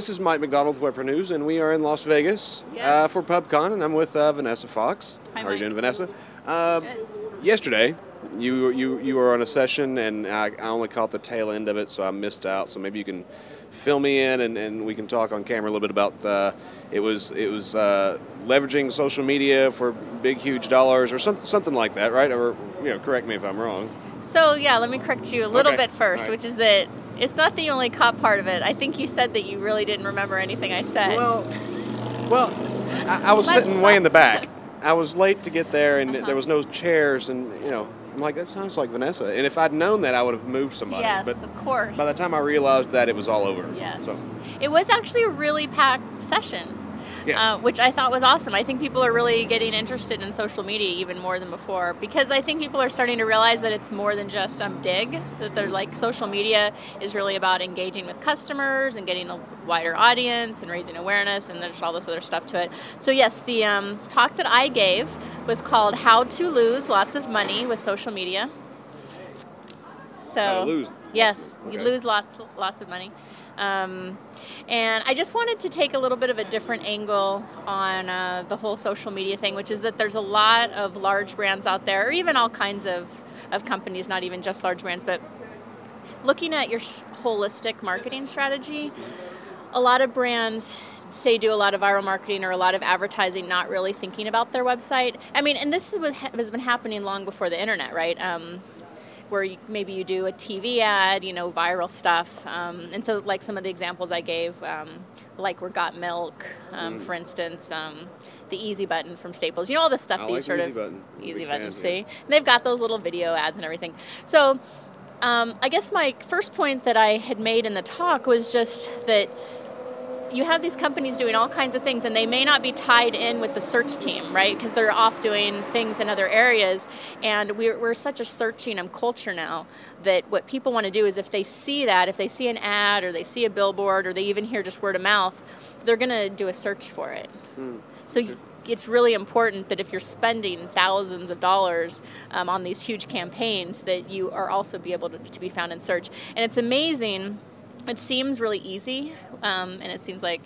this is Mike McDonald with Webper News, and we are in Las Vegas for PubCon, and I'm with Vanessa Fox. Hi, How are you Mike. doing, Vanessa? Yesterday, you were on a session, and I only caught the tail end of it, so I missed out. So maybe you can fill me in, and we can talk on camera a little bit about it was leveraging social media for big, huge dollars, or something like that, right? Or correct me if I'm wrong. So yeah, let me correct you a little bit first, All right. which is that it's not that you only caught part of it. I think you said that you really didn't remember anything I said. Well, I was sitting way in the back. I was late to get there, and there was no chairs, and I'm like, that sounds like Vanessa. And if I'd known that, I would have moved somebody. Yes, but of course. by the time I realized that, it was all over. Yes. So. It was actually a really packed session. Yeah. Which I thought was awesome. I think people are really getting interested in social media even more than before, because I think people are starting to realize that it's more than just dig, that they're like social media is really about engaging with customers and getting a wider audience and raising awareness, and there's all this other stuff to it. So yes, the talk that I gave was called How to Lose Lots of Money with Social Media. So How to lose. Yes, Okay. you lose lots of money. And I just wanted to take a little bit of a different angle on the whole social media thing, which is that there's a lot of large brands out there, or even all kinds of companies, not even just large brands, but looking at your holistic marketing strategy. A lot of brands say do a lot of viral marketing or a lot of advertising, not really thinking about their website. I mean, and this is what has been happening long before the internet, right? Where maybe you do a TV ad, viral stuff. And so like some of the examples I gave, like we're Got Milk, for instance, the Easy Button from Staples, all the stuff that you sort of... Easy Button, see? And they've got those little video ads and everything. So I guess my first point that I had made in the talk was just that you have these companies doing all kinds of things, and they may not be tied in with the search team, right? Because they're off doing things in other areas, and we're such a searching culture now that what people want to do is if they see an ad or they see a billboard or they even hear just word of mouth, they're going to do a search for it. So it's really important that if you're spending thousands of dollars on these huge campaigns, that you are also be able to be found in search. And it's amazing. It seems really easy, and it seems like,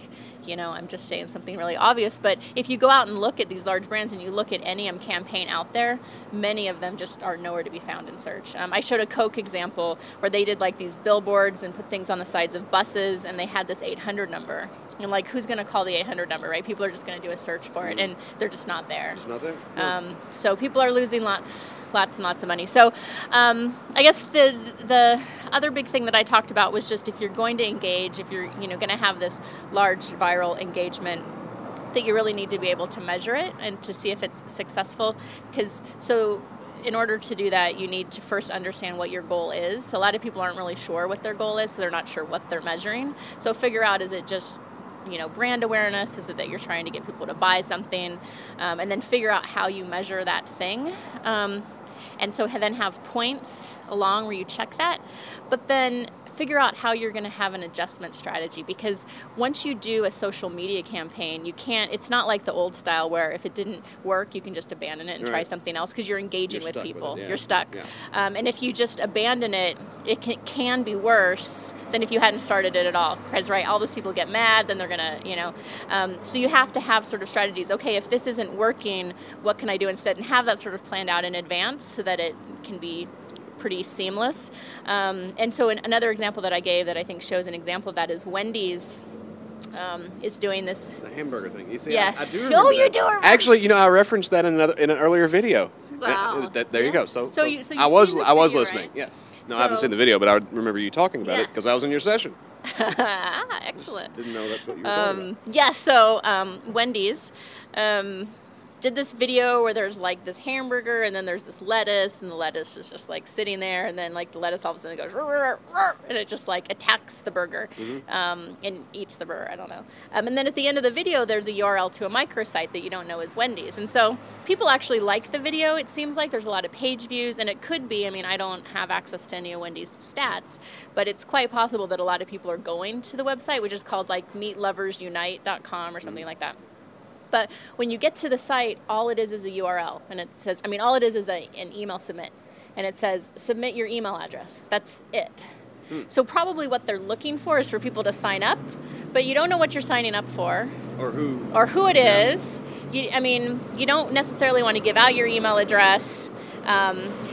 I'm just saying something really obvious, but if you go out and look at these large brands and you look at any campaign out there, many of them just are nowhere to be found in search. I showed a Coke example where they did like these billboards and put things on the sides of buses, and they had this 800 number. And like, who's going to call the 800 number, right? People are just going to do a search for it, and they're just not there. It's not there? No. So people are losing lots and lots of money. So I guess the other big thing that I talked about was just if you're going to engage, if you're going to have this large viral engagement, that you really need to be able to measure it and to see if it's successful. So in order to do that, you need to first understand what your goal is. A lot of people aren't really sure what their goal is, so they're not sure what they're measuring. So figure out, is it just brand awareness? Is it that you're trying to get people to buy something? And then figure out how you measure that thing. And so then have points along where you check that, but then figure out how you're going to have an adjustment strategy, because once you do a social media campaign, it's not like the old style where if it didn't work, you can just abandon it and try something else, because you're engaging with people. You're stuck. Yeah. And if you just abandon it, it can be worse than if you hadn't started it at all, because all those people get mad, then they're going to, so you have to have sort of strategies. Okay, if this isn't working, what can I do instead? And have that sort of planned out in advance so that it can be pretty seamless. And so another example that I gave that I think shows an example of that is Wendy's is doing this. The hamburger thing. You see, yes. I do remember you do remember. Actually, I referenced that in an earlier video. Wow. There you go. So you I was video, listening. Right? Yeah. No, I haven't seen the video, but I remember you talking about it because I was in your session. Excellent. Didn't know that's what you were talking about. Yeah, so Wendy's did this video where there's like this hamburger and then there's this lettuce, and the lettuce is just like sitting there, and then like the lettuce all of a sudden goes rrr, rrr, rrr, and it just like attacks the burger and eats the burger. I don't know. And then at the end of the video, there's a URL to a microsite that you don't know is Wendy's. And so people actually like the video. It seems like there's a lot of page views, and it could be, I don't have access to any of Wendy's stats, but it's quite possible that a lot of people are going to the website, which is called like meatloversunite.com or something like that. But when you get to the site, all it is a URL, and it says, all it is an email submit, and it says, submit your email address. That's it. So probably what they're looking for is for people to sign up, but you don't know what you're signing up for. Or who. Or who it is. I mean, you don't necessarily want to give out your email address.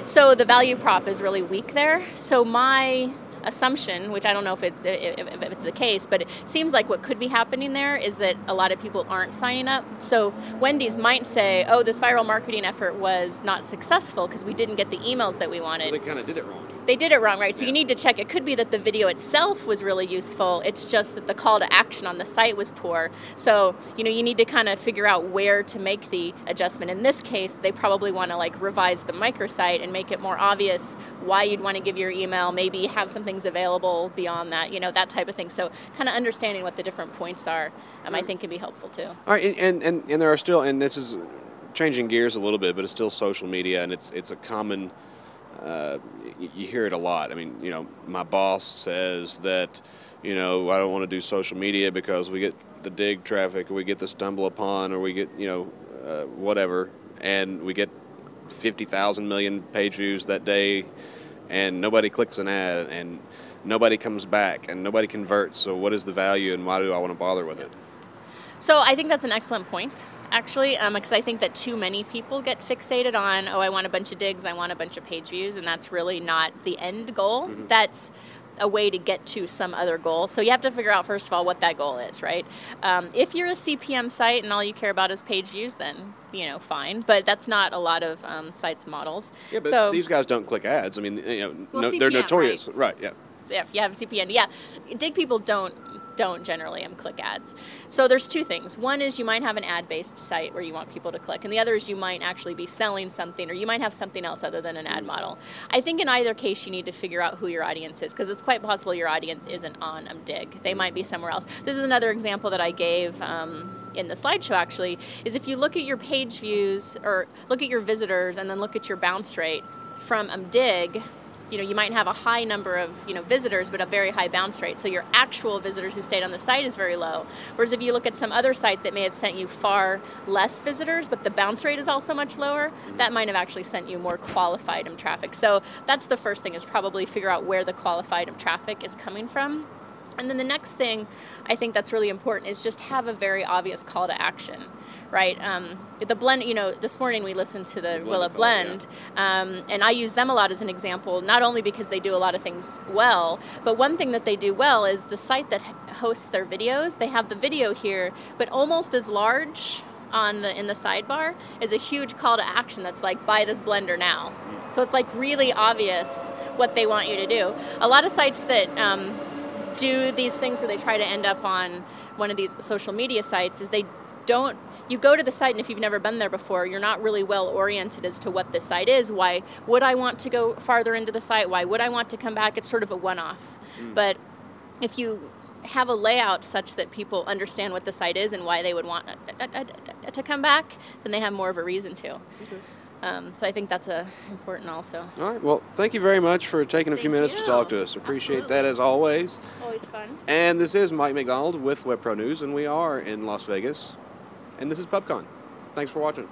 So the value prop is really weak there. So my assumption, which I don't know if it's the case, but it seems like what could be happening there is that a lot of people aren't signing up. So Wendy's might say, oh, this viral marketing effort was not successful because we didn't get the emails that we wanted. Well, they kind of did it wrong. They did it wrong, right? So you need to check. It could be that the video itself was really useful. It's just that the call to action on the site was poor. So, you need to kind of figure out where to make the adjustment. In this case, they probably want to like revise the microsite and make it more obvious why you'd want to give your email, maybe have some things available beyond that, that type of thing. So kind of understanding what the different points are, I think can be helpful too. All right, and there are still, and this is changing gears a little bit, but it's still social media, and it's a common, you hear it a lot. I mean, my boss says that, I don't want to do social media because we get the dig traffic, or we get the stumble upon, or we get, whatever, and we get 50,000 million page views that day, and nobody clicks an ad, and nobody comes back, and nobody converts. So what is the value, and why do I want to bother with it? So I think that's an excellent point, actually, because I think that too many people get fixated on, I want a bunch of digs, I want a bunch of page views, and that's really not the end goal. Mm-hmm. That's a way to get to some other goal. So you have to figure out, first of all, what that goal is, right? If you're a CPM site and all you care about is page views, then, fine. But that's not a lot of sites' models. Yeah, but these guys don't click ads. I mean, CPM, they're notorious. Right, yeah. Yeah, you have a CPN. Yeah, dig people don't generally click ads. So there's two things. One is you might have an ad-based site where you want people to click, and the other is you might actually be selling something, or you might have something else other than an ad model. I think in either case you need to figure out who your audience is, because it's quite possible your audience isn't on dig. They might be somewhere else. This is another example that I gave in the slideshow, actually, is if you look at your page views, or look at your visitors, and then look at your bounce rate from dig, you might have a high number of, visitors, but a very high bounce rate. So your actual visitors who stayed on the site is very low. Whereas if you look at some other site that may have sent you far less visitors, but the bounce rate is also much lower, that might have actually sent you more qualified traffic. So that's the first thing, is probably figure out where the qualified traffic is coming from. And then the next thing I think that's really important is just have a very obvious call to action, right? The blend, this morning we listened to the Willa Blend, and I use them a lot as an example, not only because they do a lot of things well, but one thing that they do well is the site that hosts their videos, they have the video here, but almost as large in the sidebar is a huge call to action that's like, buy this blender now. So it's like really obvious what they want you to do. A lot of sites that do these things where they try to end up on one of these social media sites is you go to the site, and if you've never been there before, you're not really well oriented as to what the site is. Why would I want to go farther into the site? Why would I want to come back? It's sort of a one-off. But if you have a layout such that people understand what the site is and why they would want to come back, then they have more of a reason to. Okay. So I think that's important also. All right. Well, thank you very much for taking a few minutes to talk to us. Appreciate that as always. Always fun. And this is Mike McDonald with WebPro News, and we are in Las Vegas. And this is PubCon. Thanks for watching.